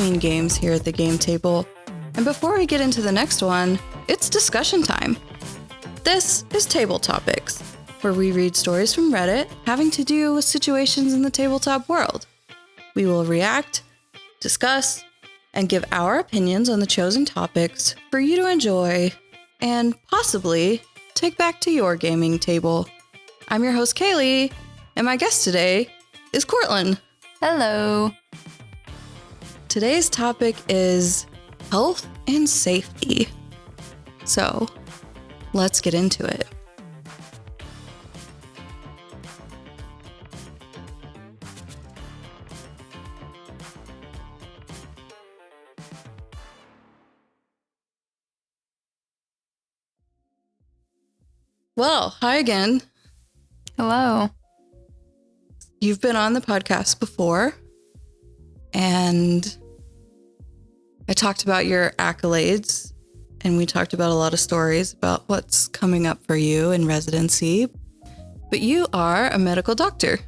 between games here at the game table. And before we get into the next one, it's discussion time. This is Table Topics, where we read stories from Reddit having to do with situations in the tabletop world. We will react, discuss, and give our opinions on the chosen topics for you to enjoy and possibly take back to your gaming table. I'm your host, Kalee, and my guest today is Cortlyn. Hello. Today's topic is health and safety. So, let's get into it. Well, hi again. Hello. You've been on the podcast before, and I talked about your accolades, and we talked about a lot of stories about what's coming up for you in residency. But you are a medical doctor.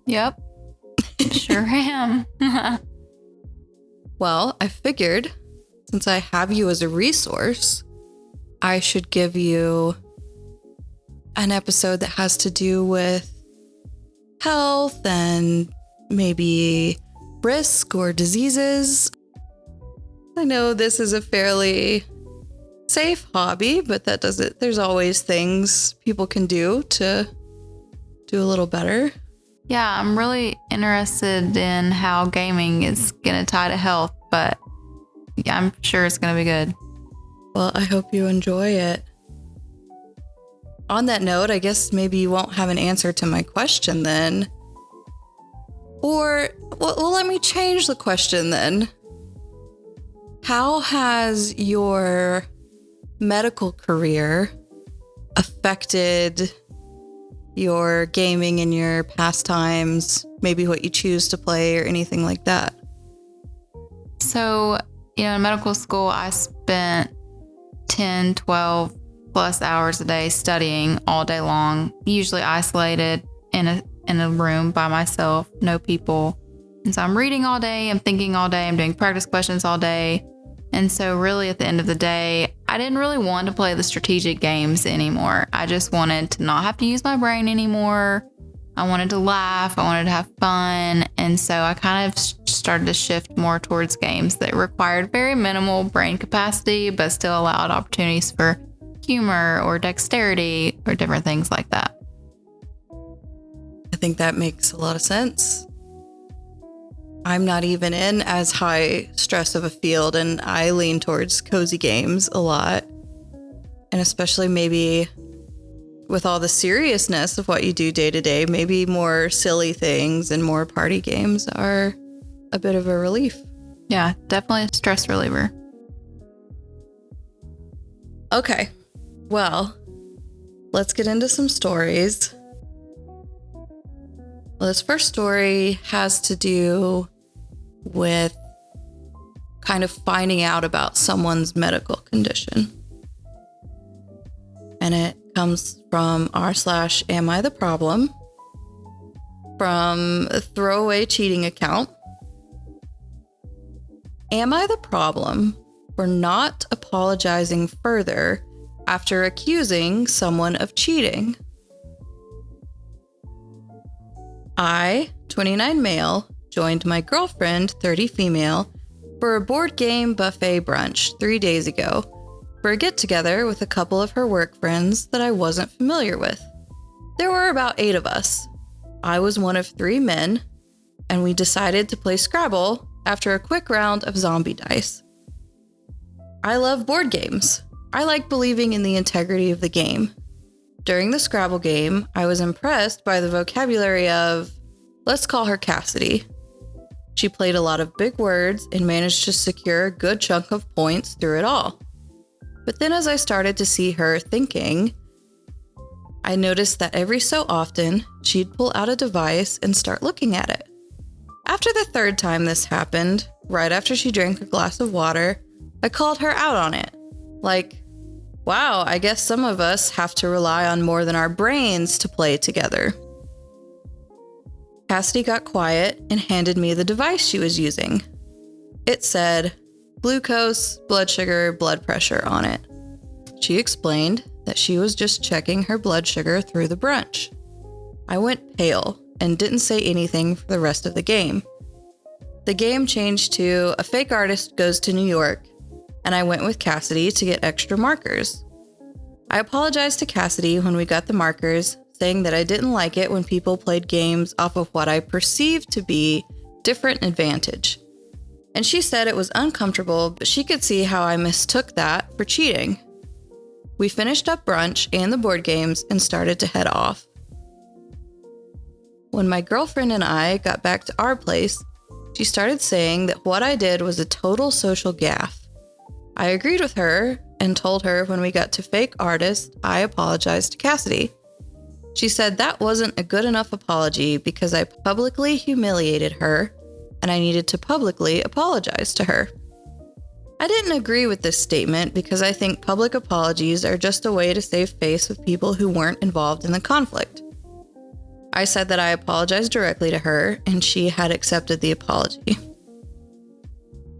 Yep. Sure am. Well, I figured since I have you as a resource, I should give you an episode that has to do with health and maybe risk or diseases. I know this is a fairly safe hobby, but that doesn't, there's always things people can do to do a little better. Yeah, I'm really interested in how gaming is going to tie to health, but yeah, I'm sure it's going to be good. Well, I hope you enjoy it. On that note, I guess maybe you won't have an answer to my question then. Or, well, let me change the question then. How has your medical career affected your gaming and your pastimes, maybe what you choose to play or anything like that? So, in medical school, I spent 10, 12 plus hours a day studying all day long, usually isolated in a room by myself, no people. And so I'm reading all day, I'm thinking all day, I'm doing practice questions all day. And so really at the end of the day, I didn't really want to play the strategic games anymore. I just wanted to not have to use my brain anymore. I wanted to laugh. I wanted to have fun. And so I kind of started to shift more towards games that required very minimal brain capacity, but still allowed opportunities for humor or dexterity or different things like that. I think that makes a lot of sense. I'm not even in as high stress of a field, and I lean towards cozy games a lot. And especially maybe with all the seriousness of what you do day to day, maybe more silly things and more party games are a bit of a relief. Yeah, definitely a stress reliever. Okay, well, let's get into some stories. Well, this first story has to do with kind of finding out about someone's medical condition. And it comes from r/am I the problem from a throwaway cheating account. Am I the problem for not apologizing further after accusing someone of cheating? I, 29 male, joined my girlfriend, 30 female, for a board game buffet brunch 3 days ago for a get-together with a couple of her work friends that I wasn't familiar with. There were about 8 of us. I was one of 3 men, and we decided to play Scrabble after a quick round of zombie dice. I love board games. I like believing in the integrity of the game. During the Scrabble game, I was impressed by the vocabulary of, let's call her Cassidy. She played a lot of big words and managed to secure a good chunk of points through it all. But then as I started to see her thinking, I noticed that every so often, she'd pull out a device and start looking at it. After the 3rd time this happened, right after she drank a glass of water, I called her out on it. Like, wow, I guess some of us have to rely on more than our brains to play together. Cassidy got quiet and handed me the device she was using. It said glucose, blood sugar, blood pressure on it. She explained that she was just checking her blood sugar through the brunch. I went pale and didn't say anything for the rest of the game. The game changed to a fake artist goes to New York, and I went with Cassidy to get extra markers. I apologized to Cassidy when we got the markers, saying that I didn't like it when people played games off of what I perceived to be different advantage. And she said it was uncomfortable, but she could see how I mistook that for cheating. We finished up brunch and the board games and started to head off. When my girlfriend and I got back to our place, she started saying that what I did was a total social gaffe. I agreed with her and told her when we got to fake artist, I apologized to Cassidy. She said that wasn't a good enough apology because I publicly humiliated her and I needed to publicly apologize to her. I didn't agree with this statement because I think public apologies are just a way to save face with people who weren't involved in the conflict. I said that I apologized directly to her and she had accepted the apology.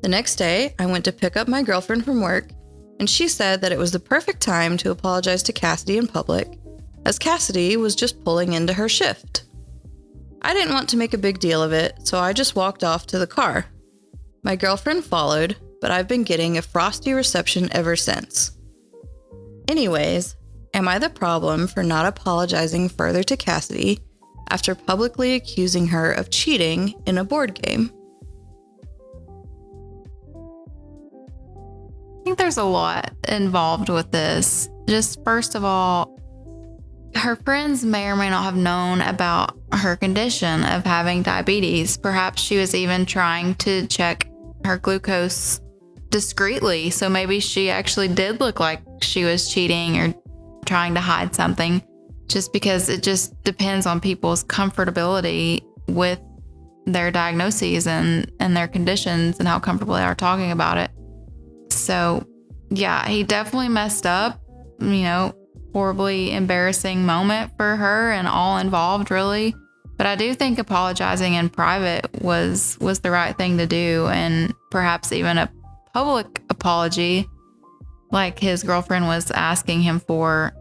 The next day, I went to pick up my girlfriend from work, and she said that it was the perfect time to apologize to Cassidy in public, as Cassidy was just pulling into her shift. I didn't want to make a big deal of it, so I just walked off to the car. My girlfriend followed, but I've been getting a frosty reception ever since. Anyways, am I the problem for not apologizing further to Cassidy after publicly accusing her of cheating in a board game? I think there's a lot involved with this. Just first of all, her friends may or may not have known about her condition of having diabetes. Perhaps she was even trying to check her glucose discreetly. So maybe she actually did look like she was cheating or trying to hide something, just because it just depends on people's comfortability with their diagnoses and their conditions and how comfortable they are talking about it. So, yeah, he definitely messed up, horribly embarrassing moment for her and all involved, really. But I do think apologizing in private was the right thing to do, and perhaps even a public apology like his girlfriend was asking him for,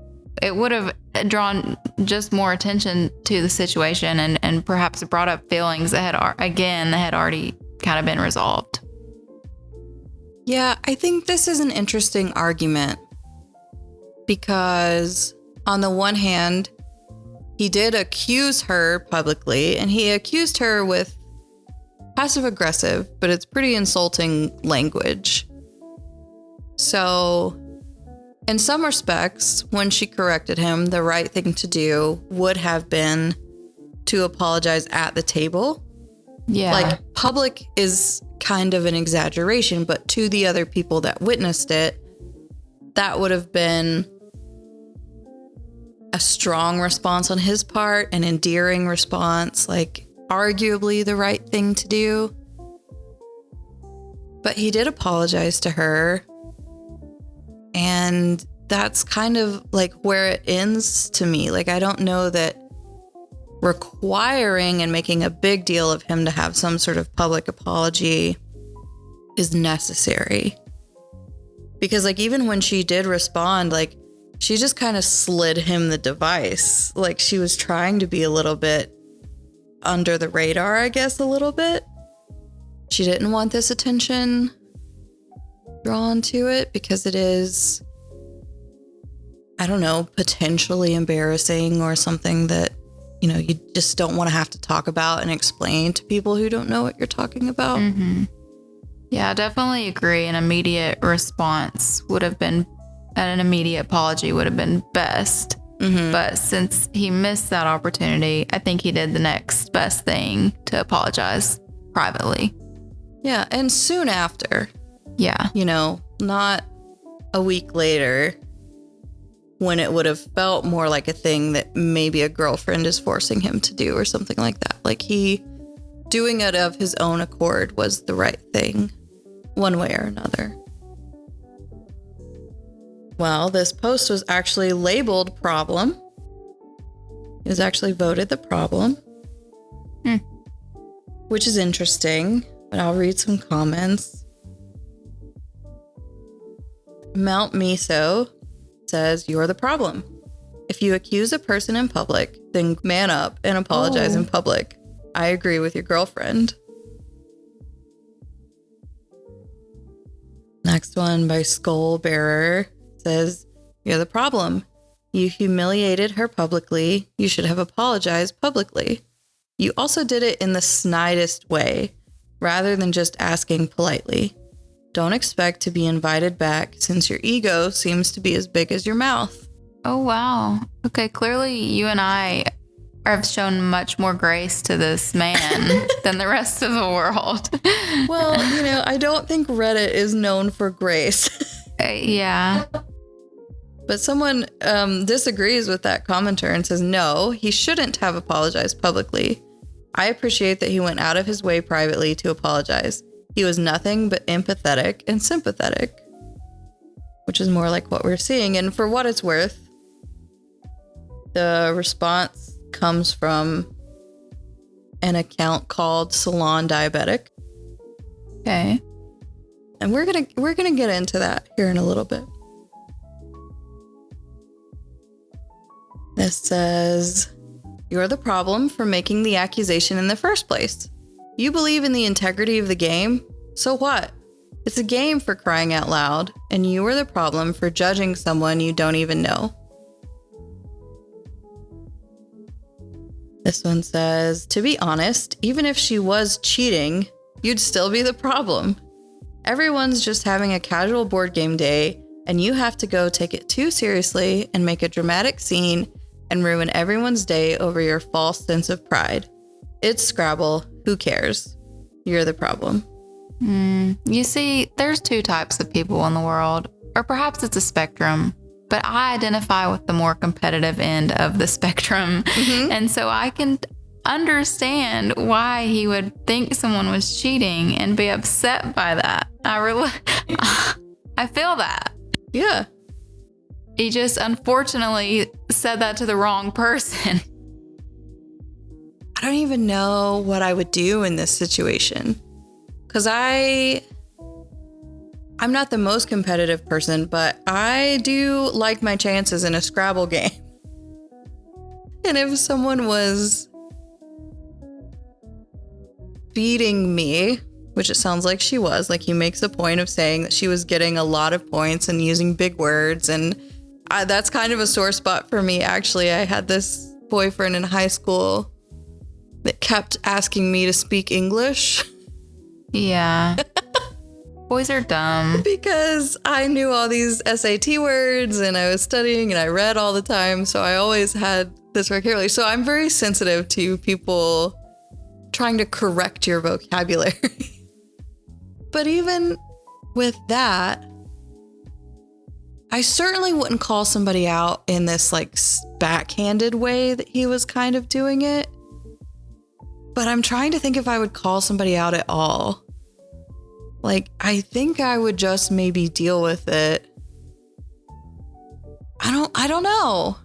it would have drawn just more attention to the situation and perhaps brought up feelings that had already kind of been resolved. Yeah, I think this is an interesting argument because on the one hand, he did accuse her publicly, and he accused her with passive aggressive, but it's pretty insulting language. So in some respects, when she corrected him, the right thing to do would have been to apologize at the table. Yeah. Like, public is kind of an exaggeration, but to the other people that witnessed it, that would have been a strong response on his part, an endearing response, like arguably the right thing to do. But he did apologize to her, and that's kind of like where it ends to me. Like, I don't know that requiring and making a big deal of him to have some sort of public apology is necessary. Because like, even when she did respond, like, she just kind of slid him the device. Like, she was trying to be a little bit under the radar, I guess, a little bit. She didn't want this attention drawn to it because it is, I don't know, potentially embarrassing or something that, you just don't want to have to talk about and explain to people who don't know what you're talking about. Mm-hmm. Yeah, I definitely agree. An immediate response an immediate apology would have been best. Mm-hmm. But since he missed that opportunity, I think he did the next best thing to apologize privately. Yeah, and soon after. Yeah. Not a week later, when it would have felt more like a thing that maybe a girlfriend is forcing him to do or something like that. Like, he doing it of his own accord was the right thing, one way or another. Well, this post was actually labeled problem. It was actually voted the problem, which is interesting, but I'll read some comments. Mount Miso says, you're the problem. If you accuse a person in public, then man up and apologize in public. I agree with your girlfriend. Next one by Skull Bearer says, you're the problem. You humiliated her publicly. You should have apologized publicly. You also did it in the snidest way, rather than just asking politely. Don't expect to be invited back since your ego seems to be as big as your mouth. Oh, wow. Okay, clearly you and I have shown much more grace to this man than the rest of the world. Well, I don't think Reddit is known for grace. Yeah. But someone disagrees with that commenter and says, no, he shouldn't have apologized publicly. I appreciate that he went out of his way privately to apologize. He was nothing but empathetic and sympathetic, which is more like what we're seeing. And for what it's worth, the response comes from an account called Salon Diabetic. Okay. And we're gonna get into that here in a little bit. This says, you're the problem for making the accusation in the first place. You believe in the integrity of the game? So what? It's a game, for crying out loud, and you are the problem for judging someone you don't even know. This one says, to be honest, even if she was cheating, you'd still be the problem. Everyone's just having a casual board game day, and you have to go take it too seriously and make a dramatic scene and ruin everyone's day over your false sense of pride. It's Scrabble. Who cares? You're the problem. You see, there's two types of people in the world, or perhaps it's a spectrum, but I identify with the more competitive end of the spectrum. Mm-hmm. And so I can understand why he would think someone was cheating and be upset by that. I feel that. Yeah. He just unfortunately said that to the wrong person. I don't even know what I would do in this situation. Because I'm not the most competitive person, but I do like my chances in a Scrabble game. And if someone was beating me, which it sounds like she was, like he makes a point of saying that she was getting a lot of points and using big words, and that's kind of a sore spot for me, actually. I had this boyfriend in high school that kept asking me to speak English. Yeah. Boys are dumb. Because I knew all these SAT words and I was studying and I read all the time. So I always had this vocabulary. So I'm very sensitive to people trying to correct your vocabulary. But even with that, I certainly wouldn't call somebody out in this like backhanded way that he was kind of doing it. But I'm trying to think if I would call somebody out at all. Like, I think I would just maybe deal with it. I don't know.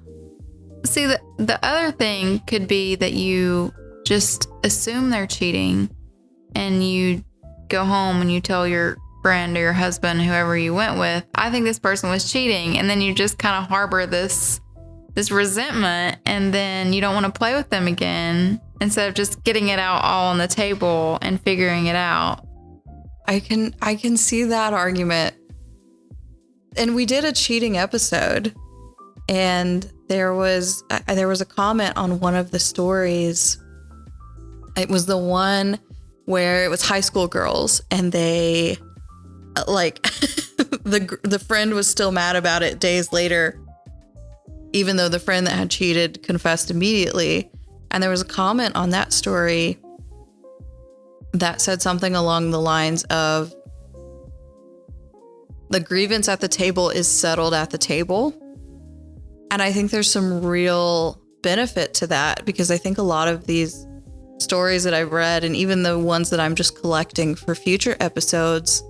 See, the other thing could be that you just assume they're cheating and you go home and you tell your friend or your husband, whoever you went with, I think this person was cheating. And then you just kind of harbor this resentment, and then you don't want to play with them again instead of just getting it out all on the table and figuring it out. I can see that argument. And we did a cheating episode, and there was a comment on one of the stories. It was the one where it was high school girls, and they like the friend was still mad about it days later, even though the friend that had cheated confessed immediately. And there was a comment on that story that said something along the lines of, the grievance at the table is settled at the table. And I think there's some real benefit to that, because I think a lot of these stories that I've read, and even the ones that I'm just collecting for future episodes,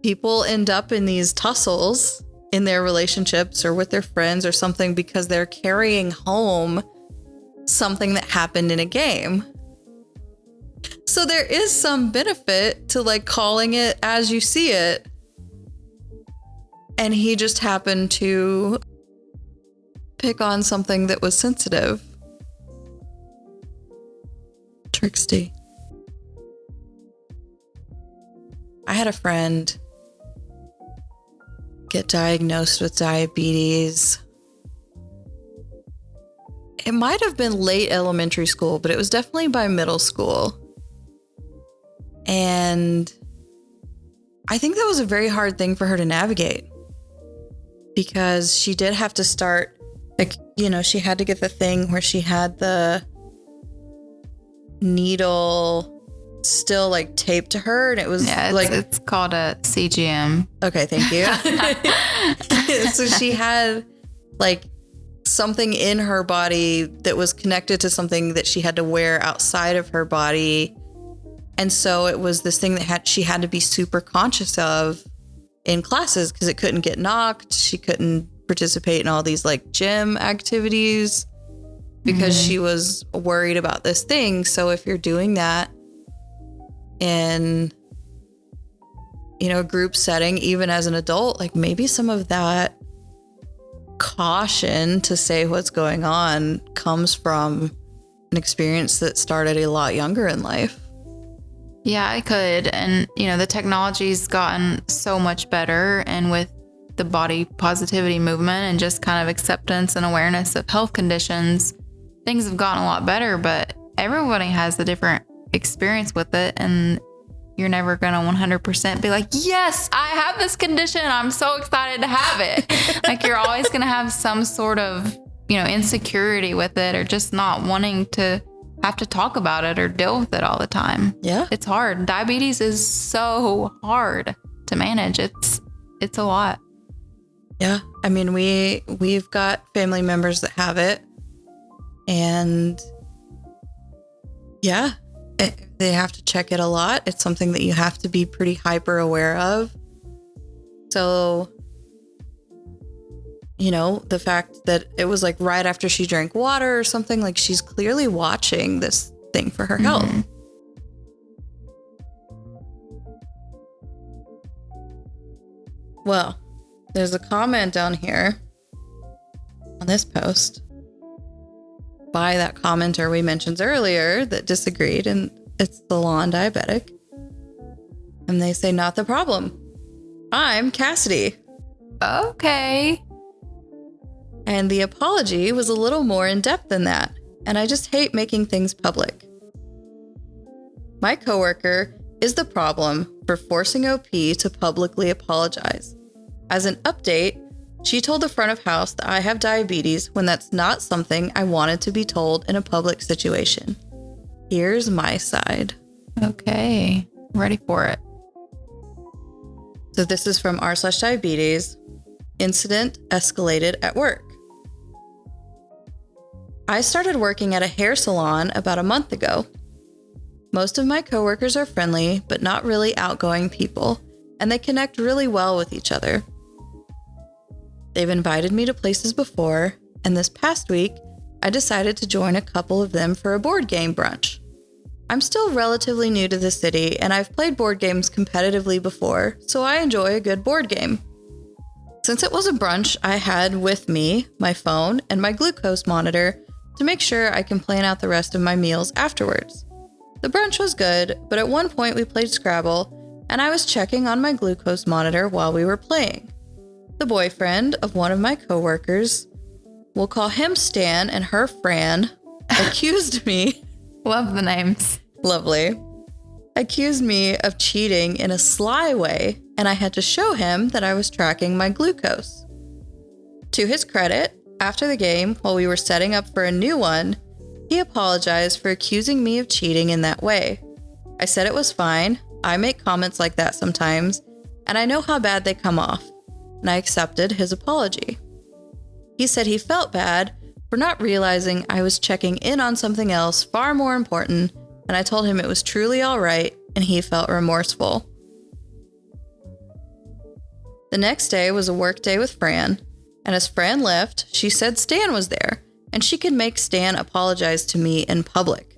people end up in these tussles in their relationships or with their friends or something because they're carrying home something that happened in a game. So there is some benefit to like calling it as you see it. And he just happened to pick on something that was sensitive. Tricksty. I had a friend get diagnosed with diabetes. It might have been late elementary school, but it was definitely by middle school. And I think that was a very hard thing for her to navigate because she did have to start, she had to get the thing where she had the needle still taped to her, and it was it's called a CGM. Okay, thank you. So she had something in her body that was connected to something that she had to wear outside of her body. And so it was this thing that she had to be super conscious of in classes because it couldn't get knocked. She couldn't participate in all these like gym activities because she was worried about this thing. So if you're doing that in, you know, a group setting, even as an adult, like maybe some of that caution to say what's going on comes from an experience that started a lot younger in life. Yeah, I could. And, you know, the technology's gotten so much better. And with the body positivity movement and just kind of acceptance and awareness of health conditions, things have gotten a lot better, but everybody has a different experience with it. And you're never going to 100% be like, yes, I have this condition. I'm so excited to have it. Like you're always going to have some sort of, you know, insecurity with it or just not wanting to have to talk about it or deal with it all the time. Yeah. It's hard. Diabetes is so hard to manage. It's a lot. Yeah. I mean, we've got family members that have it, and yeah, they have to check it a lot. It's something that you have to be pretty hyper aware of. So, you know, the fact that it was like right after she drank water or something, like she's clearly watching this thing for her health. Well, there's a comment down here on this post by that commenter we mentioned earlier that disagreed, and it's the Lawn Diabetic. And they say, not the problem. I'm Cassidy. Okay. And the apology was a little more in depth than that, and I just hate making things public. My coworker is the problem for forcing OP to publicly apologize. As an update, she told the front of house that I have diabetes when that's not something I wanted to be told in a public situation. Here's my side. Okay, ready for it. So this is from r/diabetes. Incident escalated at work. I started working at a hair salon about a month ago. Most of my coworkers are friendly, but not really outgoing people, and they connect really well with each other. They've invited me to places before, and this past week, I decided to join a couple of them for a board game brunch. I'm still relatively new to the city, and I've played board games competitively before, so I enjoy a good board game. Since it was a brunch, I had with me my phone and my glucose monitor to make sure I can plan out the rest of my meals afterwards. The brunch was good, but at one point we played Scrabble, and I was checking on my glucose monitor while we were playing. The boyfriend of one of my coworkers, we'll call him Stan and her Fran, accused me. Love the names. Lovely. Accused me of cheating in a sly way, and I had to show him that I was tracking my glucose. To his credit, after the game, while we were setting up for a new one, he apologized for accusing me of cheating in that way. I said it was fine. I make comments like that sometimes, and I know how bad they come off, and I accepted his apology. He said he felt bad for not realizing I was checking in on something else far more important, and I told him it was truly all right, and he felt remorseful. The next day was a work day with Fran, and as Fran left, she said Stan was there, and she could make Stan apologize to me in public.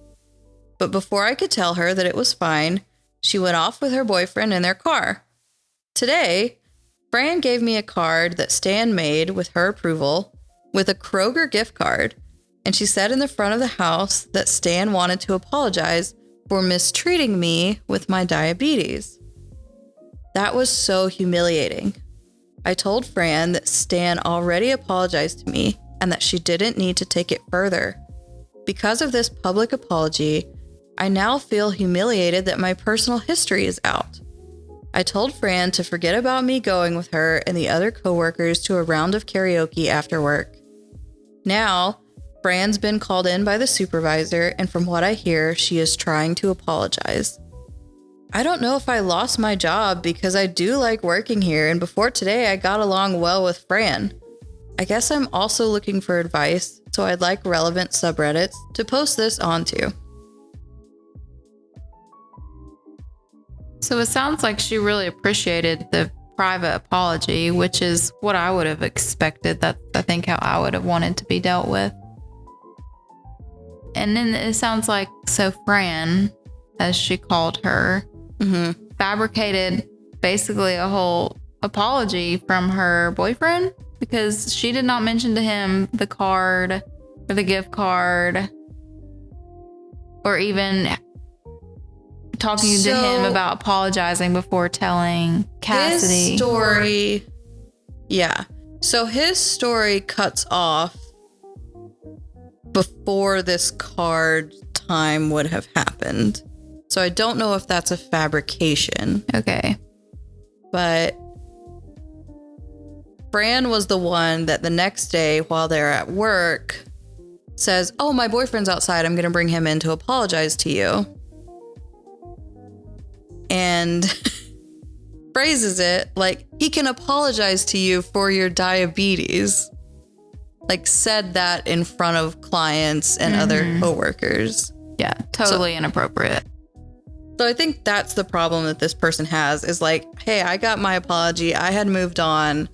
But before I could tell her that it was fine, she went off with her boyfriend in their car. Today, Fran gave me a card that Stan made with her approval with a Kroger gift card, and she said in the front of the house that Stan wanted to apologize for mistreating me with my diabetes. That was so humiliating. I told Fran that Stan already apologized to me and that she didn't need to take it further. Because of this public apology, I now feel humiliated that my personal history is out. I told Fran to forget about me going with her and the other coworkers to a round of karaoke after work. Now, Fran's been called in by the supervisor, and from what I hear, she is trying to apologize. I don't know if I lost my job because I do like working here, and before today I got along well with Fran. I guess I'm also looking for advice, so I'd like relevant subreddits to post this onto. So it sounds like she really appreciated the private apology, which is what I would have expected. That's, I think, how I would have wanted to be dealt with. And then it sounds like, so Fran, as she called her, fabricated basically a whole apology from her boyfriend because she did not mention to him the card or the gift card or even talking to him about apologizing before telling Cassidy. His story, yeah. So his story cuts off before this card time would have happened. So I don't know if that's a fabrication. Okay. But Fran was the one that the next day while they're at work says, "Oh, my boyfriend's outside. I'm going to bring him in to apologize to you." And phrases it like, he can apologize to you for your diabetes. Like, said that in front of clients and other coworkers. Yeah, totally inappropriate. So I think that's the problem that this person has is like, hey, I got my apology. I had moved on.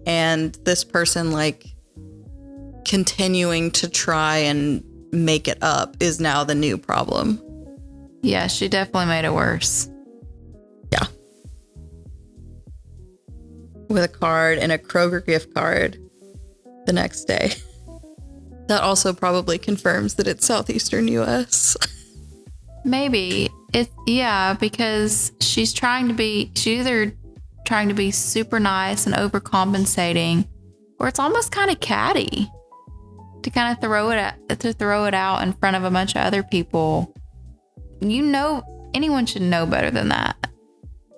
And this person, like, continuing to try and make it up is now the new problem. Yeah, she definitely made it worse. Yeah. With a card and a Kroger gift card the next day. That also probably confirms that it's southeastern US. Maybe. Because she's either trying to be super nice and overcompensating, or it's almost kind of catty to kind of throw it out in front of a bunch of other people. Anyone should know better than that,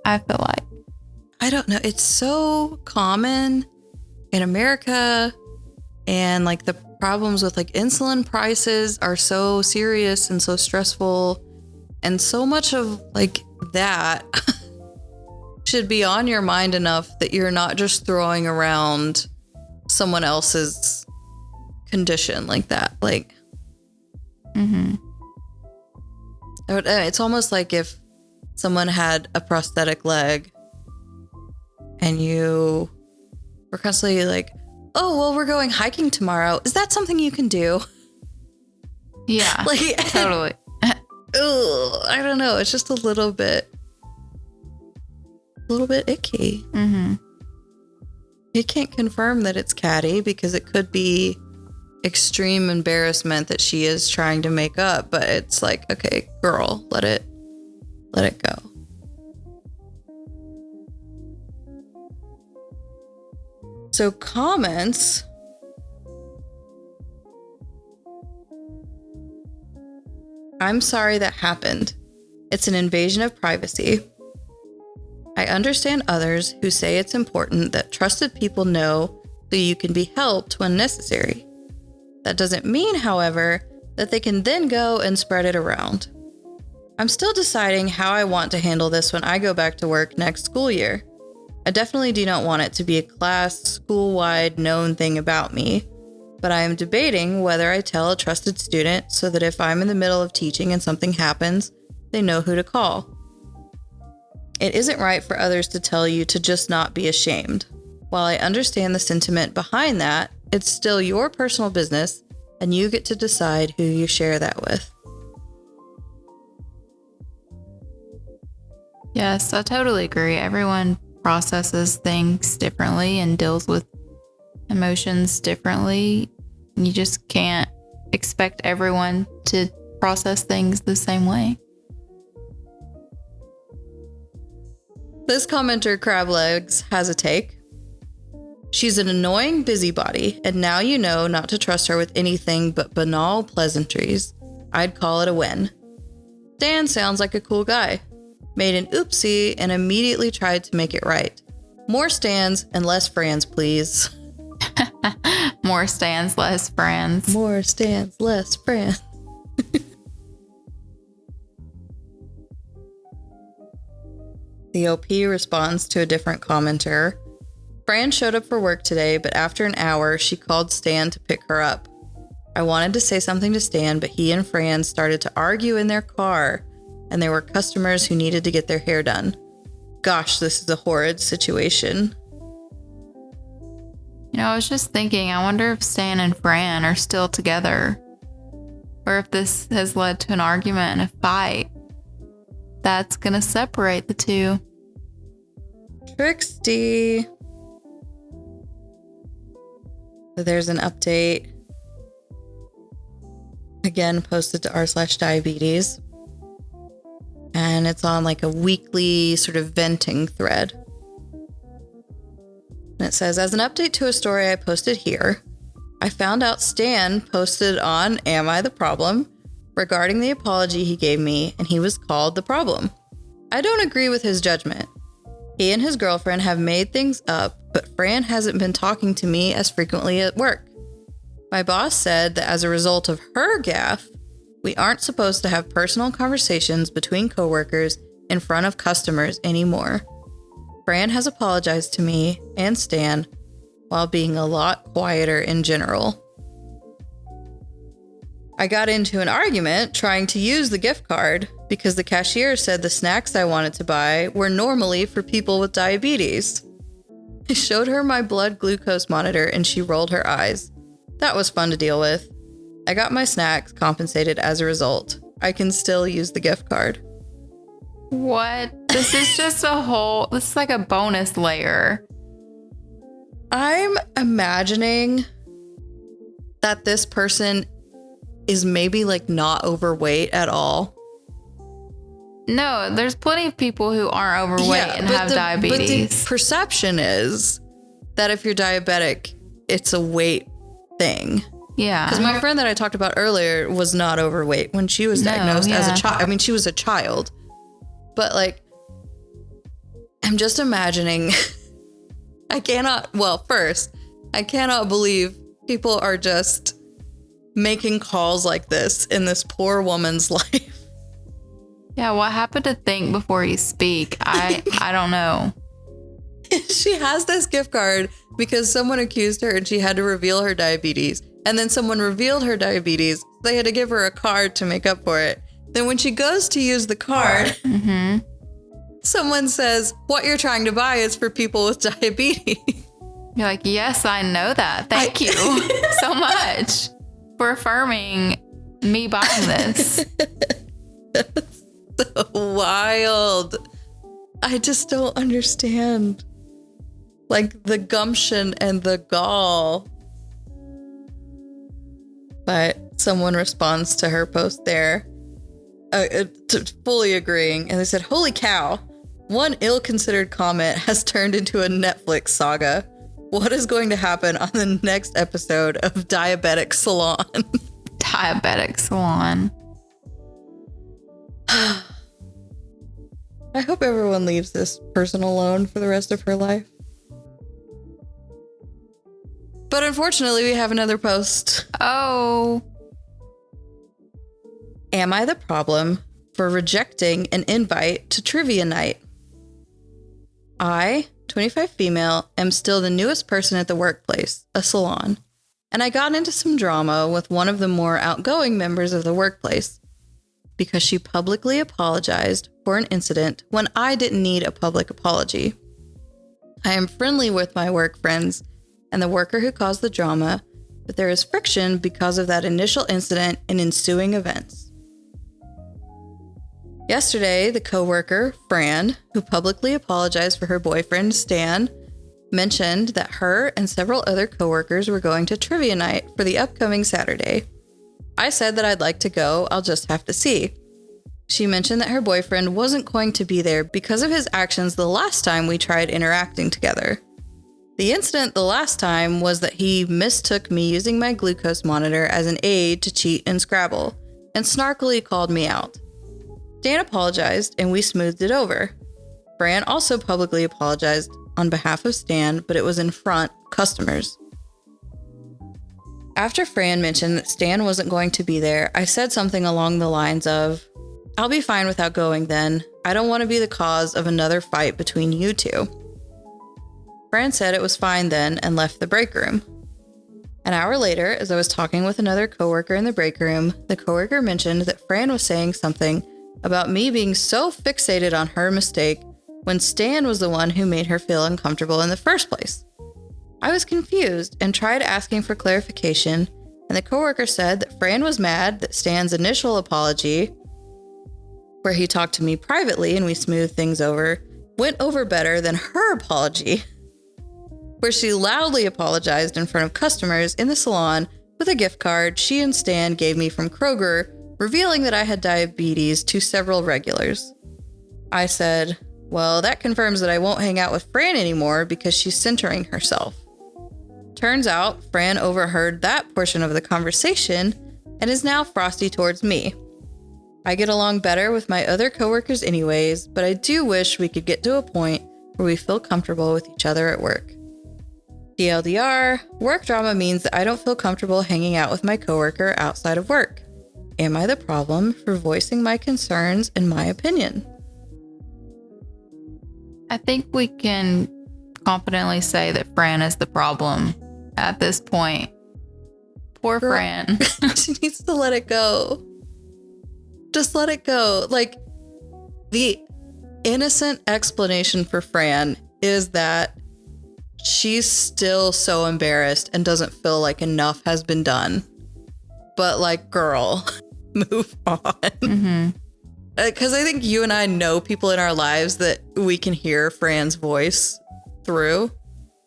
I feel like. I don't know. It's so common in America, and like the problems with like insulin prices are so serious and so stressful, and so much of like that should be on your mind enough that you're not just throwing around someone else's condition like that. Like, it's almost like if someone had a prosthetic leg and you were constantly like, "Oh, well, we're going hiking tomorrow. Is that something you can do?" Yeah, like, totally. I don't know. It's just a little bit icky. You can't confirm that it's catty because it could be extreme embarrassment that she is trying to make up, but it's like, okay, girl, let it go. So comments. I'm sorry that happened. It's an invasion of privacy. I understand others who say it's important that trusted people know so you can be helped when necessary. That doesn't mean, however, that they can then go and spread it around. I'm still deciding how I want to handle this when I go back to work next school year. I definitely do not want it to be a class, school-wide known thing about me, but I am debating whether I tell a trusted student so that if I'm in the middle of teaching and something happens, they know who to call. It isn't right for others to tell you to just not be ashamed. While I understand the sentiment behind that, it's still your personal business, and you get to decide who you share that with. Yes, I totally agree. Everyone processes things differently and deals with emotions differently. You just can't expect everyone to process things the same way. This commenter, Crab Legs, has a take. She's an annoying busybody, and now you know not to trust her with anything but banal pleasantries. I'd call it a win. Dan sounds like a cool guy. Made an oopsie and immediately tried to make it right. More stands and less friends, please. More stands, less friends. More stands, less friends. The OP responds to a different commenter. Fran showed up for work today, but after an hour, she called Stan to pick her up. I wanted to say something to Stan, but he and Fran started to argue in their car, and there were customers who needed to get their hair done. Gosh, this is a horrid situation. You know, I was just thinking, I wonder if Stan and Fran are still together, or if this has led to an argument and a fight that's gonna separate the two. Trixie. So there's an update. Again, posted to r/diabetes. And it's on like a weekly sort of venting thread. And it says, as an update to a story I posted here, I found out Stan posted on Am I the Problem regarding the apology he gave me, and he was called the problem. I don't agree with his judgment. He and his girlfriend have made things up, but Fran hasn't been talking to me as frequently at work. My boss said that as a result of her gaffe, we aren't supposed to have personal conversations between coworkers in front of customers anymore. Fran has apologized to me and Stan while being a lot quieter in general. I got into an argument trying to use the gift card because the cashier said the snacks I wanted to buy were normally for people with diabetes. I showed her my blood glucose monitor and she rolled her eyes. That was fun to deal with. I got my snacks compensated as a result. I can still use the gift card. What? This is just this is like a bonus layer. I'm imagining that this person is maybe like not overweight at all. No, there's plenty of people who aren't overweight and have diabetes. But the perception is that if you're diabetic, it's a weight thing. Yeah. Because my friend that I talked about earlier was not overweight when she was diagnosed as a child. I mean, she was a child. But like, I'm just imagining, I cannot believe people are just making calls like this in this poor woman's life. Yeah, what happened to think before you speak? I don't know. She has this gift card because someone accused her and she had to reveal her diabetes. And then someone revealed her diabetes. They had to give her a card to make up for it. Then when she goes to use the card, someone says, what you're trying to buy is for people with diabetes. You're like, yes, I know that. Thank you so much for affirming me buying this. That's so wild. I just don't understand. Like the gumption and the gall. But someone responds to her post there, fully agreeing. And they said, holy cow, one ill-considered comment has turned into a Netflix saga. What is going to happen on the next episode of Diabetic Salon? Diabetic Salon. I hope everyone leaves this person alone for the rest of her life. But unfortunately, we have another post. Oh. Am I the problem for rejecting an invite to trivia night? I, 25 female, am still the newest person at the workplace, a salon, and I got into some drama with one of the more outgoing members of the workplace because she publicly apologized for an incident when I didn't need a public apology. I am friendly with my work friends and the worker who caused the drama, but there is friction because of that initial incident and ensuing events. Yesterday, the coworker, Fran, who publicly apologized for her boyfriend, Stan, mentioned that her and several other coworkers were going to trivia night for the upcoming Saturday. I said that I'd like to go, I'll just have to see. She mentioned that her boyfriend wasn't going to be there because of his actions the last time we tried interacting together. The incident the last time was that he mistook me using my glucose monitor as an aid to cheat in Scrabble and snarkily called me out. Stan apologized and we smoothed it over. Fran also publicly apologized on behalf of Stan, but it was in front of customers. After Fran mentioned that Stan wasn't going to be there, I said something along the lines of, "I'll be fine without going then. I don't want to be the cause of another fight between you two." Fran said it was fine then and left the break room. An hour later, as I was talking with another coworker in the break room, the coworker mentioned that Fran was saying something about me being so fixated on her mistake when Stan was the one who made her feel uncomfortable in the first place. I was confused and tried asking for clarification, and the coworker said that Fran was mad that Stan's initial apology, where he talked to me privately and we smoothed things over, went over better than her apology, where she loudly apologized in front of customers in the salon with a gift card she and Stan gave me from Kroger, revealing that I had diabetes to several regulars. I said, "Well, that confirms that I won't hang out with Fran anymore because she's centering herself." Turns out, Fran overheard that portion of the conversation and is now frosty towards me. I get along better with my other coworkers anyways, but I do wish we could get to a point where we feel comfortable with each other at work. TLDR, work drama means that I don't feel comfortable hanging out with my coworker outside of work. Am I the problem for voicing my concerns and my opinion? I think we can confidently say that Fran is the problem at this point. Poor Girl, Fran. She needs to let it go. Just let it go. Like, the innocent explanation for Fran is that she's still so embarrassed and doesn't feel like enough has been done. But, like, girl, move on. Mm-hmm. Because I think you and I know people in our lives that we can hear Fran's voice through.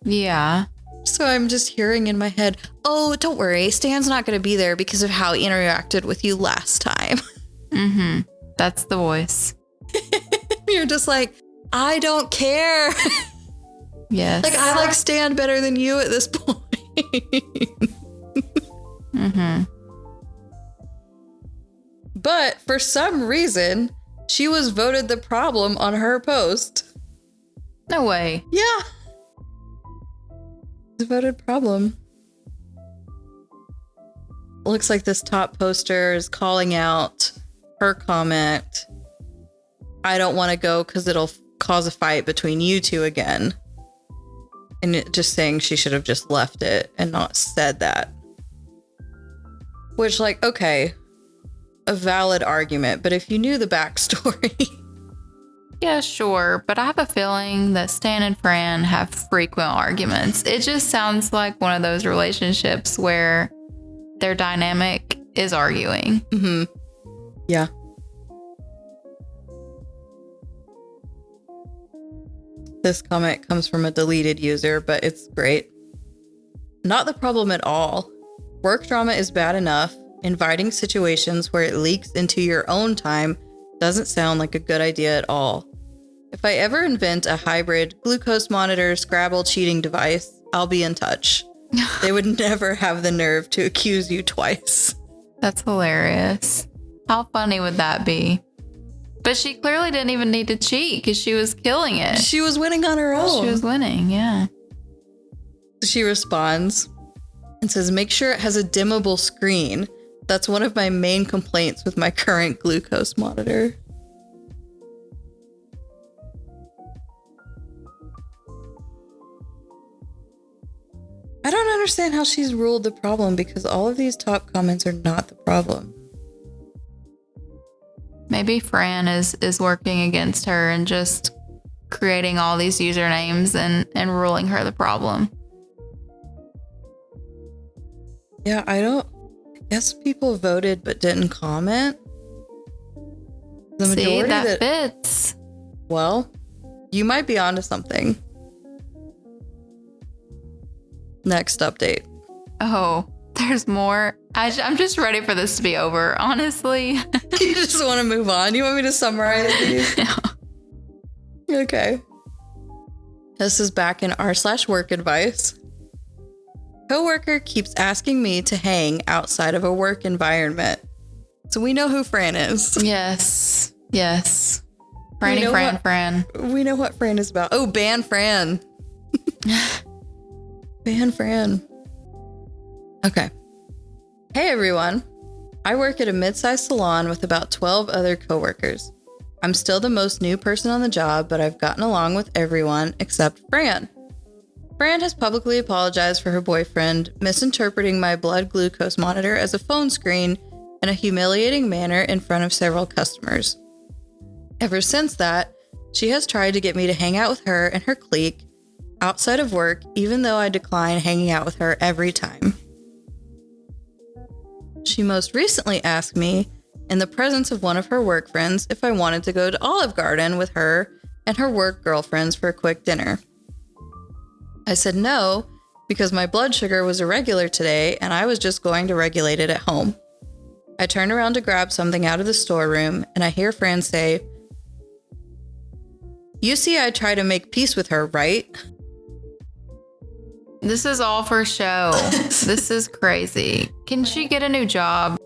Yeah. So I'm just hearing in my head, "Oh, don't worry, Stan's not going to be there because of how he interacted with you last time." Mm-hmm. That's the voice. You're just like, "I don't care." Yes. Like, I like Stan better than you at this point. Mm-hmm. But for some reason, she was voted the problem on her post. No way. Yeah. She's voted problem. Looks like this top poster is calling out her comment, "I don't want to go because it'll cause a fight between you two again." And just saying she should have just left it and not said that. Which, like, okay, a valid argument, but if you knew the backstory. Yeah, sure. But I have a feeling that Stan and Fran have frequent arguments. It just sounds like one of those relationships where their dynamic is arguing. Mm-hmm. Yeah. This comment comes from a deleted user, but it's great. "Not the problem at all. Work drama is bad enough. Inviting situations where it leaks into your own time doesn't sound like a good idea at all. If I ever invent a hybrid glucose monitor Scrabble cheating device, I'll be in touch. They would never have the nerve to accuse you twice." That's hilarious. How funny would that be? But she clearly didn't even need to cheat because she was killing it. She was winning on her own. She was winning, yeah. She responds and says, "Make sure it has a dimmable screen. That's one of my main complaints with my current glucose monitor." I don't understand how she's ruled the problem because all of these top comments are not the problem. Maybe Fran is working against her and just creating all these usernames and ruling her the problem. Yeah, I guess people voted but didn't comment. The See, that fits. Well, you might be onto something. Next update. Oh, there's more. I'm just ready for this to be over, honestly. You just want to move on? You want me to summarize these? Yeah. Okay. This is back in r/work advice. Coworker keeps asking me to hang outside of a work environment. So we know who Fran is. Yes. Fran. We know what Fran is about. Oh, ban Fran. Ban Fran. Okay. Hey, everyone. I work at a mid-sized salon with about 12 other coworkers. I'm still the most new person on the job, but I've gotten along with everyone except Fran. Fran has publicly apologized for her boyfriend misinterpreting my blood glucose monitor as a phone screen in a humiliating manner in front of several customers. Ever since that, she has tried to get me to hang out with her and her clique outside of work, even though I decline hanging out with her every time. She most recently asked me, in the presence of one of her work friends, if I wanted to go to Olive Garden with her and her work girlfriends for a quick dinner. I said no, because my blood sugar was irregular today and I was just going to regulate it at home. I turned around to grab something out of the storeroom and I hear Fran say, "You see, I try to make peace with her, right?" This is all for show. This is crazy. Can she get a new job?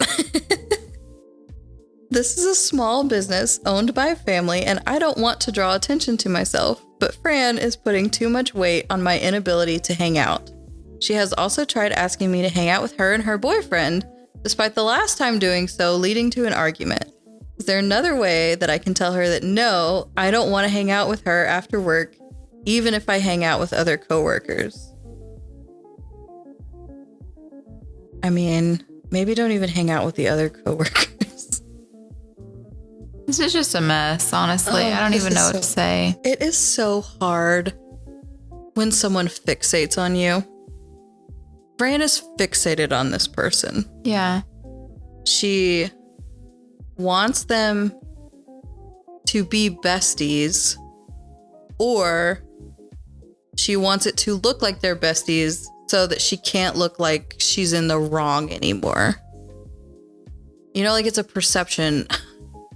This is a small business owned by a family, and I don't want to draw attention to myself, but Fran is putting too much weight on my inability to hang out. She has also tried asking me to hang out with her and her boyfriend, despite the last time doing so leading to an argument. Is there another way that I can tell her that no, I don't want to hang out with her after work, even if I hang out with other coworkers? I mean, maybe don't even hang out with the other coworkers. This is just a mess, honestly. I don't even know what to say. It is so hard when someone fixates on you. Fran is fixated on this person. Yeah. She wants them to be besties, or she wants it to look like they're besties so that she can't look like she's in the wrong anymore. You know, like it's a perception.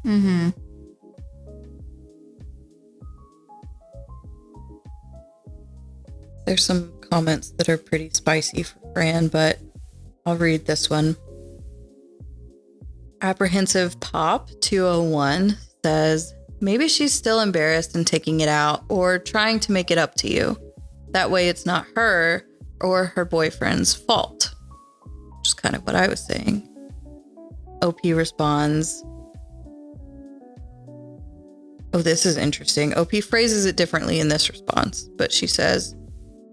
Mm-hmm. There's some comments that are pretty spicy for Fran, but I'll read this one. Apprehensive Pop 201 says, maybe she's still embarrassed and taking it out or trying to make it up to you. That way it's not her or her boyfriend's fault. Which is kind of what I was saying. OP responds, oh, this is interesting. OP phrases it differently in this response, but she says,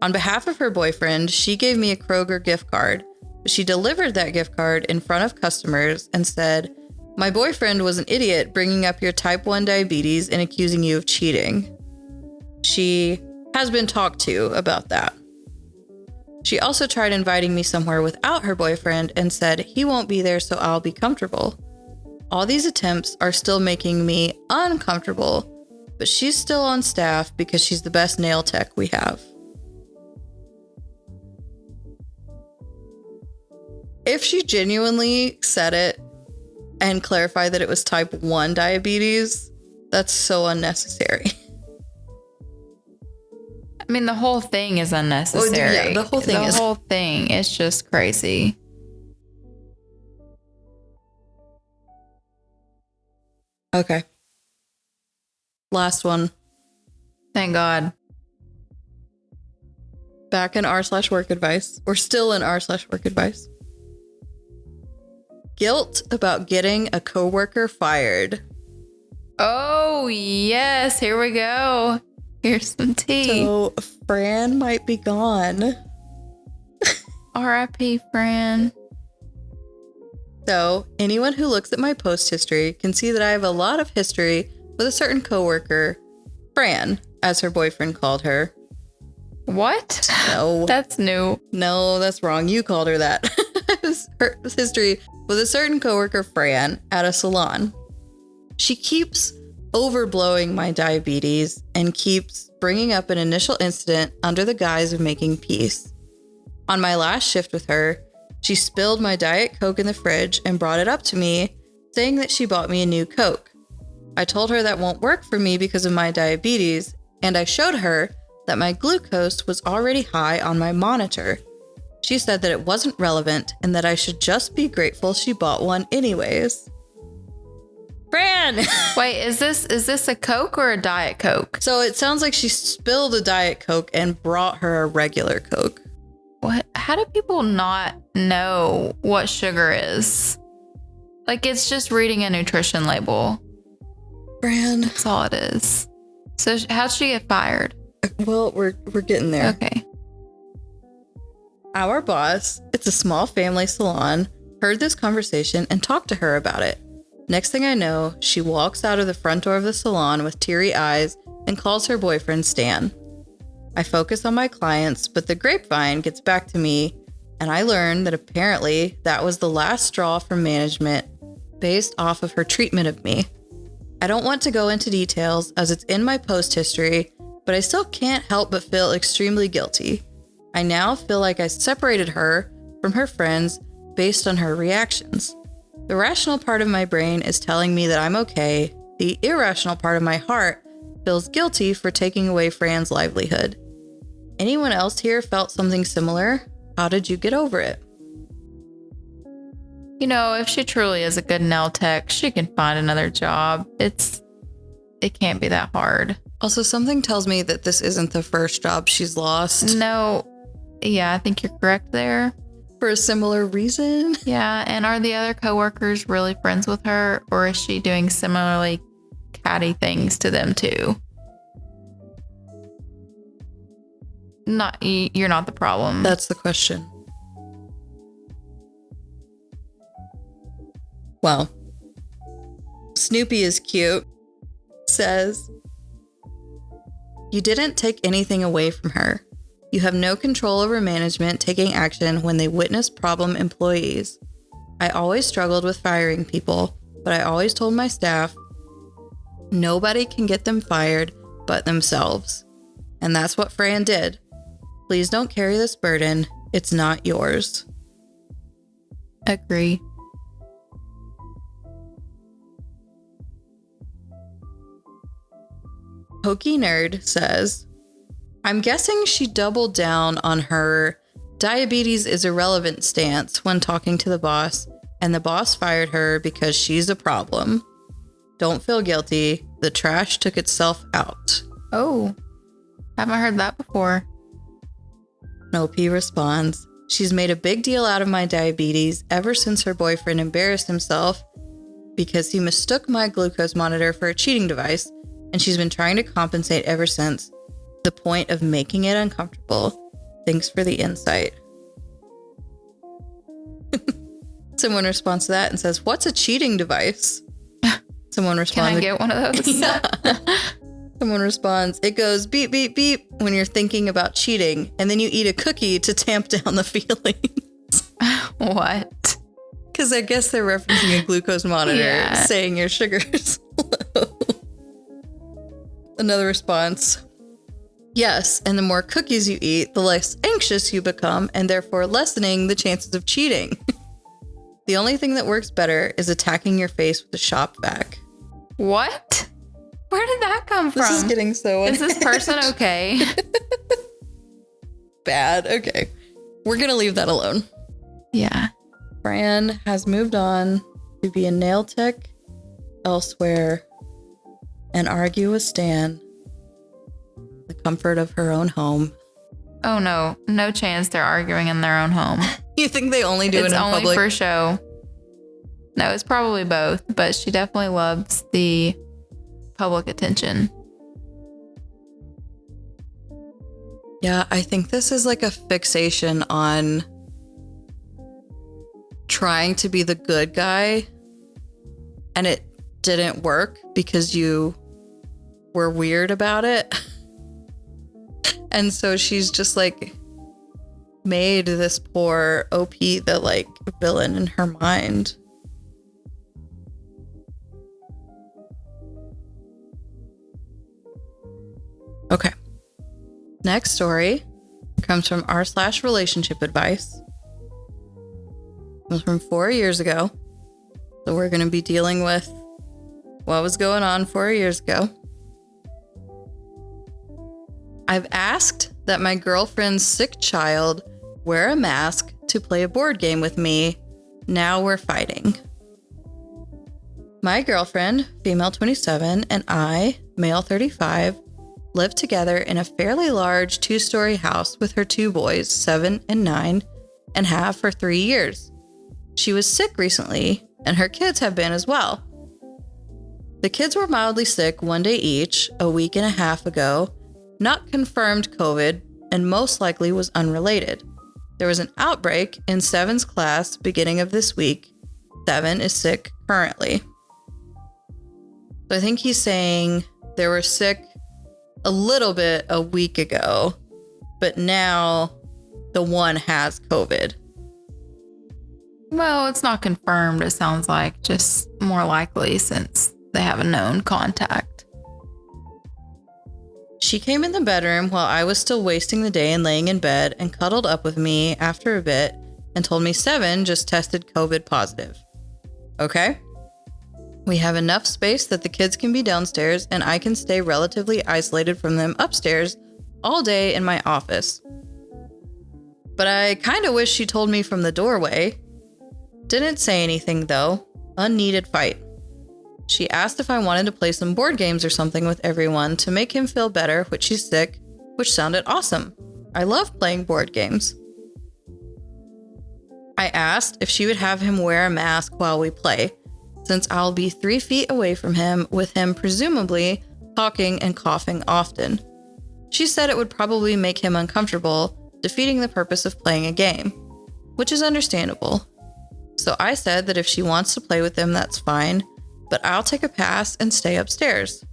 on behalf of her boyfriend, she gave me a Kroger gift card, but she delivered that gift card in front of customers and said, my boyfriend was an idiot bringing up your type 1 diabetes and accusing you of cheating. She has been talked to about that. She also tried inviting me somewhere without her boyfriend and said he won't be there, so I'll be comfortable. All these attempts are still making me uncomfortable, but she's still on staff because she's the best nail tech we have. If she genuinely said it and clarified that it was type 1 diabetes, that's so unnecessary. I mean, the whole thing is unnecessary. Yeah, the whole thing is just crazy. Okay. Last one. Thank God. Back in r/work advice. Or still in r/work advice. Guilt about getting a coworker fired. Oh, yes. Here we go. Here's some tea. So, Fran might be gone. R.I.P. Fran. So, anyone who looks at my post history can see that I have a lot of history with a certain coworker, Fran, as her boyfriend called her. What? No. That's new. No, that's wrong. You called her that. Her history with a certain coworker, Fran, at a salon. She keeps overblowing my diabetes and keeps bringing up an initial incident under the guise of making peace. On my last shift with her, she spilled my Diet Coke in the fridge and brought it up to me, saying that she bought me a new Coke. I told her that won't work for me because of my diabetes, and I showed her that my glucose was already high on my monitor. She said that it wasn't relevant and that I should just be grateful she bought one anyways. Fran! Wait, is this a Coke or a Diet Coke? So it sounds like she spilled a Diet Coke and brought her a regular Coke. What? How do people not know what sugar is? Like, it's just reading a nutrition label. Fran. That's all it is. So how'd she get fired? Well, we're getting there. Okay. Our boss, it's a small family salon, heard this conversation and talked to her about it. Next thing I know, she walks out of the front door of the salon with teary eyes and calls her boyfriend Stan. I focus on my clients, but the grapevine gets back to me, and I learn that apparently that was the last straw from management based off of her treatment of me. I don't want to go into details as it's in my post history, but I still can't help but feel extremely guilty. I now feel like I separated her from her friends based on her reactions. The rational part of my brain is telling me that I'm okay. The irrational part of my heart feels guilty for taking away Fran's livelihood. Anyone else here felt something similar? How did you get over it? You know, if she truly is a good nail tech, she can find another job. It can't be that hard. Also, something tells me that this isn't the first job she's lost. No. Yeah, I think you're correct there. For a similar reason? Yeah, and are the other coworkers really friends with her, or is she doing similarly catty things to them too? You're not the problem. That's the question. Well, Snoopy is cute. Says, you didn't take anything away from her. You have no control over management taking action when they witness problem employees. I always struggled with firing people, but I always told my staff, nobody can get them fired but themselves. And that's what Fran did. Please don't carry this burden. It's not yours. Agree. Pokey Nerd says, I'm guessing she doubled down on her diabetes is irrelevant stance when talking to the boss, and the boss fired her because she's a problem. Don't feel guilty. The trash took itself out. Oh, haven't heard that before. OP responds, she's made a big deal out of my diabetes ever since her boyfriend embarrassed himself because he mistook my glucose monitor for a cheating device, and she's been trying to compensate ever since. The point of making it uncomfortable. Thanks for the insight. Someone responds to that and says, what's a cheating device? Someone responds, Can I get one of those? Yeah. Someone responds, it goes beep, beep, beep when you're thinking about cheating, and then you eat a cookie to tamp down the feelings. What? Because I guess they're referencing a glucose monitor saying your sugar's low. Another response, yes, and the more cookies you eat, the less anxious you become, and therefore lessening the chances of cheating. The only thing that works better is attacking your face with a shop vac. What? Where did that come from? This is getting so Is this person okay? Bad. Okay. We're going to leave that alone. Yeah. Fran has moved on to be a nail tech elsewhere and argue with Stan in the comfort of her own home. Oh no. No chance they're arguing in their own home. You think they only do it in public? It's only for show. No, it's probably both, but she definitely loves the public attention. Yeah, I think this is like a fixation on trying to be the good guy, and it didn't work because you were weird about it. And so she's just like made this poor OP the like villain in her mind. Okay. Next story comes from r/relationship advice. It was from 4 years ago. So we're going to be dealing with what was going on 4 years ago. I've asked that my girlfriend's sick child wear a mask to play a board game with me. Now we're fighting. My girlfriend, female 27, and I, male 35, live together in a fairly large 2-story house with her 2 boys, 7 and 9, and have for 3 years. She was sick recently, and her kids have been as well. The kids were mildly sick one day each, a week and a half ago, not confirmed COVID, and most likely was unrelated. There was an outbreak in 7's class beginning of this week. 7 is sick currently. So I think he's saying they were sick a little bit a week ago, but now the one has COVID. Well, it's not confirmed, it sounds like, just more likely since they have a known contact. She came in the bedroom while I was still wasting the day and laying in bed and cuddled up with me after a bit and told me 7 just tested COVID positive. Okay. We have enough space that the kids can be downstairs and I can stay relatively isolated from them upstairs all day in my office. But I kind of wish she told me from the doorway. Didn't say anything though. Unneeded fight. She asked if I wanted to play some board games or something with everyone to make him feel better, which she's sick, which sounded awesome. I love playing board games. I asked if she would have him wear a mask while we play, since I'll be 3 feet away from him, with him presumably talking and coughing often. She said it would probably make him uncomfortable, defeating the purpose of playing a game, which is understandable. So I said that if she wants to play with him, that's fine, but I'll take a pass and stay upstairs.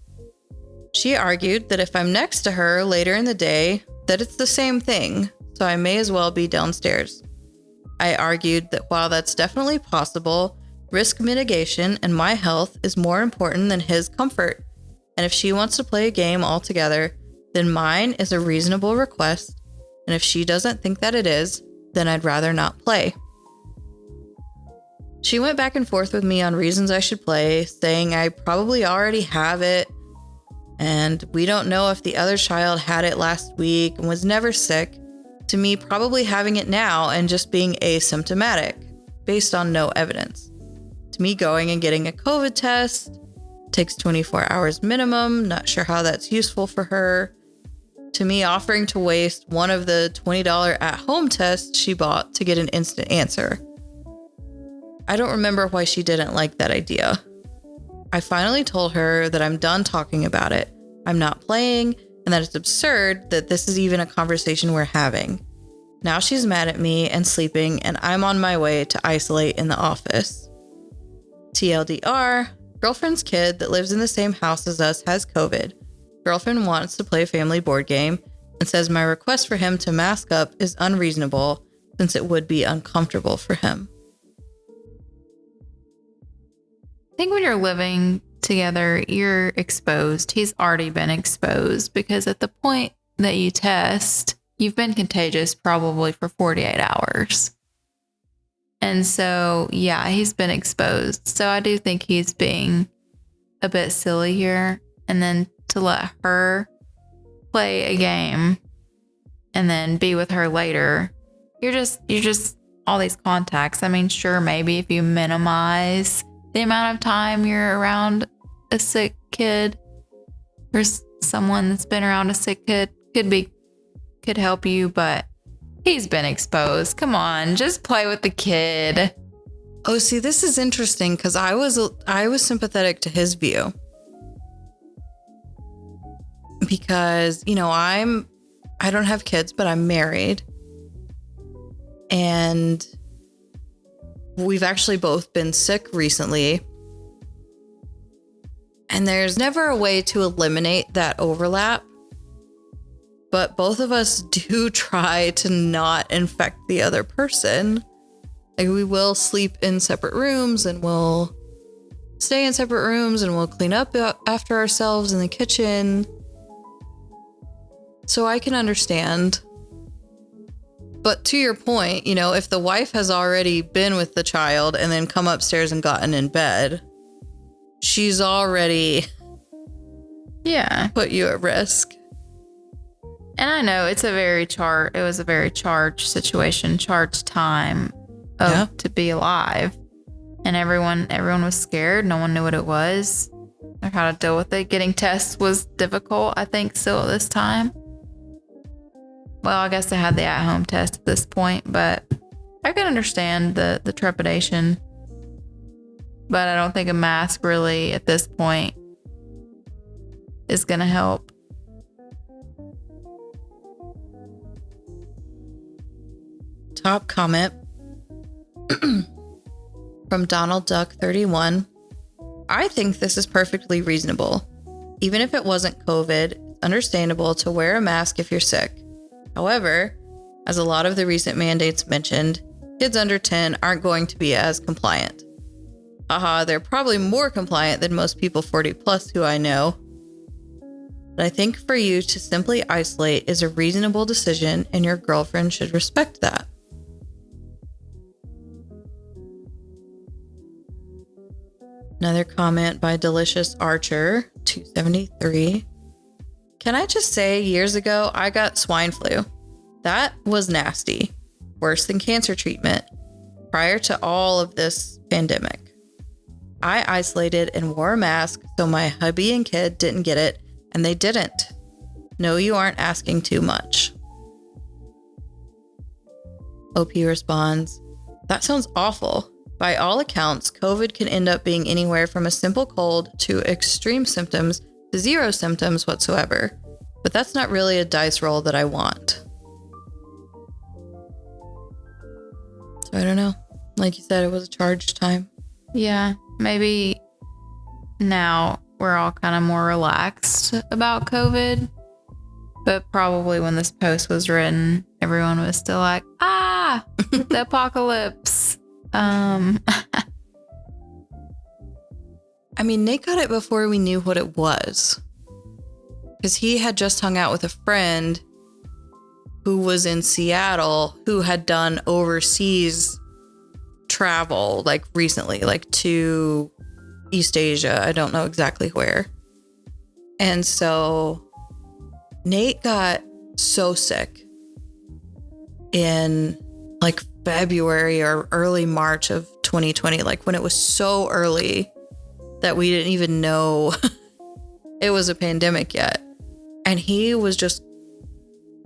She argued that if I'm next to her later in the day, that it's the same thing, so I may as well be downstairs. I argued that while that's definitely possible, risk mitigation and my health is more important than his comfort, and if she wants to play a game altogether, then mine is a reasonable request, and if she doesn't think that it is, then I'd rather not play. She went back and forth with me on reasons I should play, saying I probably already have it, and we don't know if the other child had it last week and was never sick, to me probably having it now and just being asymptomatic, based on no evidence. To me going and getting a COVID test takes 24 hours minimum, not sure how that's useful for her. To me offering to waste one of the $20 at-home tests she bought to get an instant answer. I don't remember why she didn't like that idea. I finally told her that I'm done talking about it. I'm not playing, and that it's absurd that this is even a conversation we're having. Now she's mad at me and sleeping, and I'm on my way to isolate in the office. TLDR, girlfriend's kid that lives in the same house as us has COVID. Girlfriend wants to play a family board game and says my request for him to mask up is unreasonable since it would be uncomfortable for him. I think when you're living together, you're exposed. He's already been exposed because at the point that you test, you've been contagious probably for 48 hours. And so, yeah, he's been exposed. So I do think he's being a bit silly here. And then to let her play a game and then be with her later, you're just all these contacts. I mean, sure, maybe if you minimize the amount of time you're around a sick kid or someone that's been around a sick kid could help you, but he's been exposed. Come on, just play with the kid. Oh, see, this is interesting because I was sympathetic to his view. Because, you know, I don't have kids, but I'm married. And we've actually both been sick recently. And there's never a way to eliminate that overlap. But both of us do try to not infect the other person. Like, we will sleep in separate rooms and we'll stay in separate rooms and we'll clean up after ourselves in the kitchen. So I can understand. But to your point, you know, if the wife has already been with the child and then come upstairs and gotten in bed, she's already put you at risk. And I know it was a very charged situation, charged time to be alive. And everyone was scared. No one knew what it was or how to deal with it. Getting tests was difficult, I think, still at this time. Well, I guess they had the at-home test at this point, but I can understand the trepidation. But I don't think a mask really, at this point, is going to help. Top comment from Donald Duck 31. I think this is perfectly reasonable. Even if it wasn't COVID, it's understandable to wear a mask if you're sick. However, as a lot of the recent mandates mentioned, kids under 10 aren't going to be as compliant. They're probably more compliant than most people 40 plus who I know. But I think for you to simply isolate is a reasonable decision, and your girlfriend should respect that. Another comment by Delicious Archer 273. Can I just say, years ago, I got swine flu. That was nasty. Worse than cancer treatment. Prior to all of this pandemic, I isolated and wore a mask so my hubby and kid didn't get it, and they didn't. No, you aren't asking too much. OP responds, that sounds awful. By all accounts, COVID can end up being anywhere from a simple cold to extreme symptoms to zero symptoms whatsoever. But that's not really a dice roll that I want. So I don't know. Like you said, it was a charged time. Yeah, maybe now we're all kind of more relaxed about COVID. But probably when this post was written, everyone was still like, the apocalypse. I mean, Nate got it before we knew what it was. Because he had just hung out with a friend who was in Seattle who had done overseas travel, like recently, like to East Asia. I don't know exactly where. And so Nate got so sick in like February or early March of 2020, like when it was so early that we didn't even know it was a pandemic yet. And he was just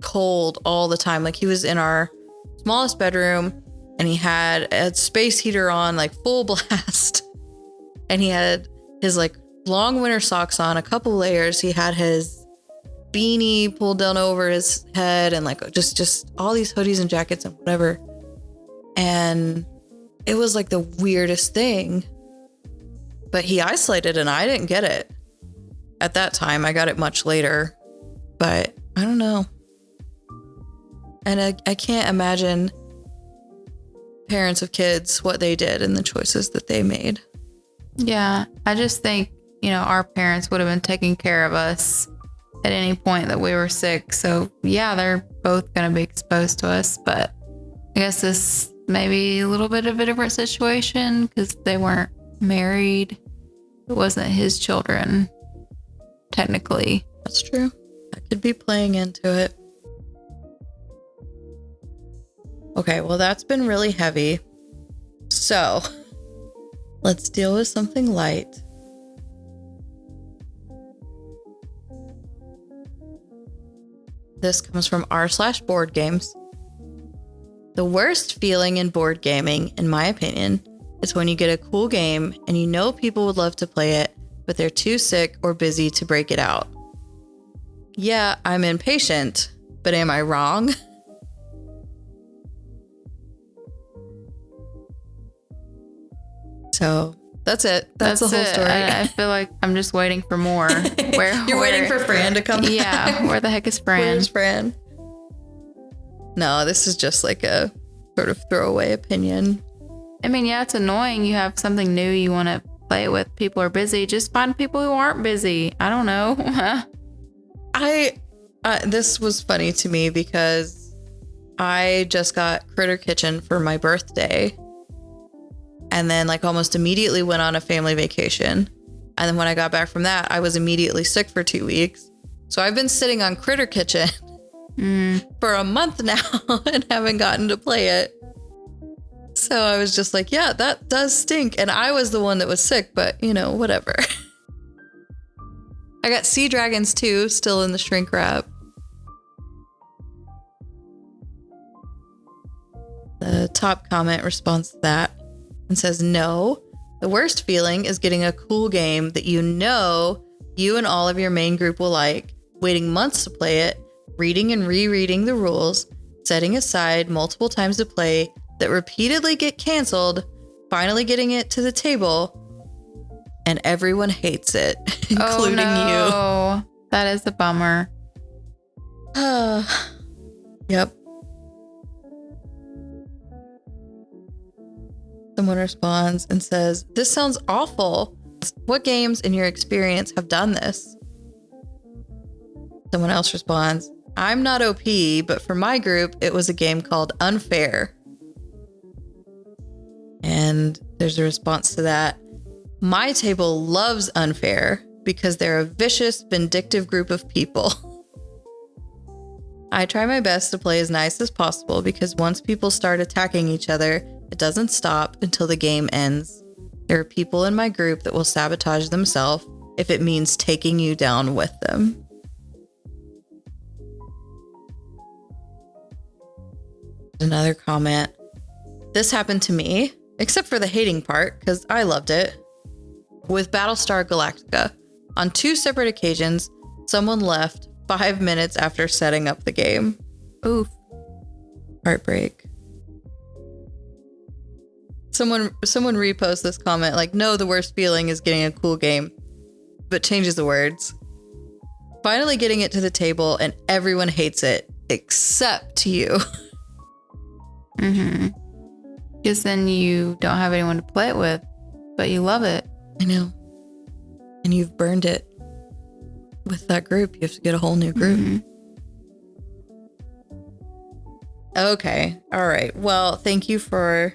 cold all the time. Like he was in our smallest bedroom and he had a space heater on, like full blast. And he had his like long winter socks on, a couple layers. He had his beanie pulled down over his head and like just all these hoodies and jackets and whatever. And it was like the weirdest thing. But he isolated and I didn't get it. At that time, I got it much later. But I don't know. And I can't imagine parents of kids, what they did and the choices that they made. Yeah, I just think, our parents would have been taking care of us at any point that we were sick. So yeah, they're both going to be exposed to us. But I guess this may be a little bit of a different situation because they weren't married. It wasn't his children, technically. That's true. I could be playing into it. Okay, well, that's been really heavy. So let's deal with something light. This comes from r/board games. The worst feeling in board gaming, in my opinion, is when you get a cool game and you know people would love to play it, but they're too sick or busy to break it out. Yeah, I'm impatient, but am I wrong? So that's it. That's the whole story. I feel like I'm just waiting for more. You're waiting for Fran to come. Yeah. Where the heck is Fran? Where's Fran? No, this is just like a sort of throwaway opinion. I mean, yeah, it's annoying. You have something new you want to play with. People are busy. Just find people who aren't busy. I don't know. This was funny to me because I just got Critter Kitchen for my birthday. And then like almost immediately went on a family vacation. And then when I got back from that, I was immediately sick for 2 weeks. So I've been sitting on Critter Kitchen for a month now and haven't gotten to play it. So I was just like, yeah, that does stink. And I was the one that was sick, but whatever. I got Sea Dragons too, still in the shrink wrap. The top comment responds to that and says, no, the worst feeling is getting a cool game that you and all of your main group will like, waiting months to play it, reading and rereading the rules, setting aside multiple times to play that repeatedly get canceled, finally getting it to the table, and everyone hates it, including you. That is a bummer. Yep. Someone responds and says, this sounds awful. What games in your experience have done this? Someone else responds, I'm not OP, but for my group, it was a game called Unfair. And there's a response to that. My table loves Unfair because they're a vicious, vindictive group of people. I try my best to play as nice as possible because once people start attacking each other, it doesn't stop until the game ends. There are people in my group that will sabotage themselves if it means taking you down with them. Another comment. This happened to me, except for the hating part, because I loved it. With Battlestar Galactica, on 2 separate occasions, someone left 5 minutes after setting up the game. Oof. Heartbreak. Someone reposts this comment like, no, the worst feeling is getting a cool game, but changes the words. Finally getting it to the table and everyone hates it except you. Because then you don't have anyone to play it with, but you love it. I know. And you've burned it. With that group, you have to get a whole new group. Okay. All right. Well, thank you for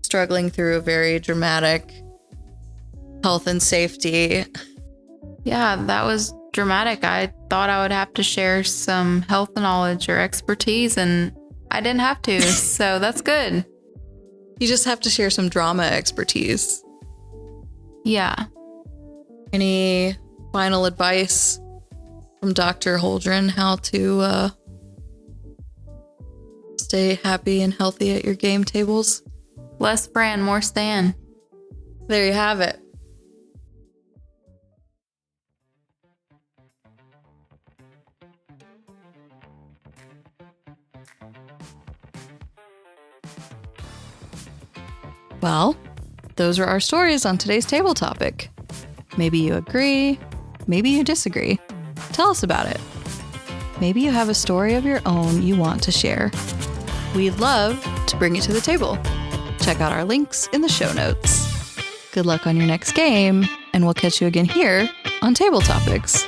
struggling through a very dramatic health and safety. Yeah, that was dramatic. I thought I would have to share some health knowledge or expertise, and I didn't have to. So that's good. You just have to share some drama expertise. Yeah. Any final advice from Dr. Holdren how to stay happy and healthy at your game tables? Less Fran, more Stan. There you have it. Well, those are our stories on today's table topic. Maybe you agree, maybe you disagree. Tell us about it. Maybe you have a story of your own you want to share. We'd love to bring it to the table. Check out our links in the show notes. Good luck on your next game, and we'll catch you again here on Table Topics.